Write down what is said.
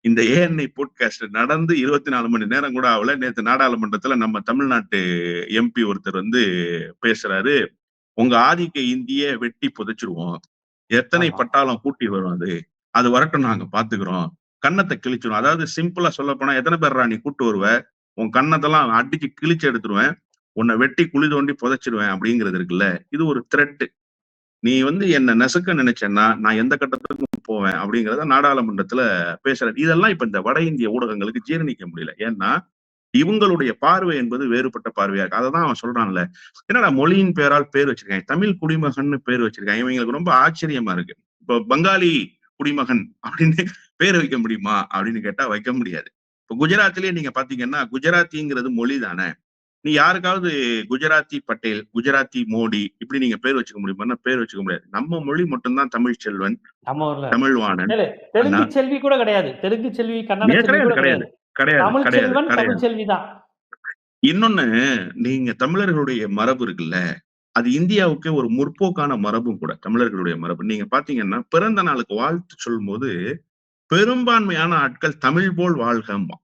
இந்த ANI podcast நடந்து 24 மணி நேரம் கூட ஆகல. நேத்து நாடாளுமன்றத்துல நம்ம தமிழ்நாட்டு எம்பி ஒருத்தர் வந்து பேசுறாரு. உங்க ஆதிக்க இந்திய வெட்டி புதைச்சிருவோம். எத்தனை ஆமா. பட்டாளம் கூட்டி வரும் அது. அது வரட்டும் நாங்க பாத்துக்கிறோம். கன்னத்தை கிழிச்சிரும். அதாவது சிம்பிளா சொல்லப்போனா எத்தனை பேர்ரா நீ கூட்டு வருவ? உன் கன்னத்தெல்லாம் அடிச்சு கிழிச்சு எடுத்துருவேன். உன்னை வெட்டி குழி தோண்டி புதைச்சிருவேன் அப்படிங்கிறது இருக்குல்ல. இது ஒரு த்ரெட். நீ வந்து என்ன நசுக்க நினைச்சேன்னா நான் எந்த கட்டத்துக்கும் போவேன் அப்படிங்கிறத நாடாளுமன்றத்துல பேசுறாரு. இதெல்லாம் இப்ப இந்த வட இந்திய ஊடகங்களுக்கு ஜீரணிக்க முடியல. ஏன்னா இவங்களுடைய பார்வை என்பது வேறுபட்ட பார்வையா இருக்கு. அததான் அவன் சொல்றான்ல. என்னடா மொழியின் பேரால் பேர் வச்சிருக்காங்க. தமிழ் குடிமகன்னு பேர் வச்சிருக்காங்க. இவங்களுக்கு ரொம்ப ஆச்சரியமா இருக்கு. இப்போ பங்காளி குடிமகன் அப்படின்னு பேர் வைக்க முடியுமா அப்படின்னு கேட்டா வைக்க முடியாது. இப்போ குஜராத்திலேயே நீங்க பாத்தீங்கன்னா குஜராத்திங்கிறது மொழி தானே. நீ யாருக்காவது குஜராத்தி பட்டேல், குஜராத்தி மோடி இப்படி நீங்க பேர் வச்சுக்க முடியுமா? பேர் வச்சுக்க முடியாது. நம்ம மொழி மட்டும்தான் தமிழ் செல்வன், நம்ம ஊர்ல தமிழ்வாணன். தெலுங்கு செல்வி கூட கிடையாது. தெலுங்கு செல்வி, கன்னட செல்வி கிடையாது கூட கிடையாது கிடையாது. கிடையாது தமிழ் கிடையாது செல்வன், கிடையாது. தமிழ் செல்வி தான். இன்னொன்னு, நீங்க தமிழர்களுடைய மரபு இருக்குல்ல, அது இந்தியாவுக்கே ஒரு முற்போக்கான மரபும் கூட. தமிழர்களுடைய மரபு. நீங்க பாத்தீங்கன்னா பிறந்த நாளுக்கு வாழ்த்து சொல்லும்போது பெரும்பான்மையான ஆட்கள் தமிழ் போல் வாழ்கம்பான்.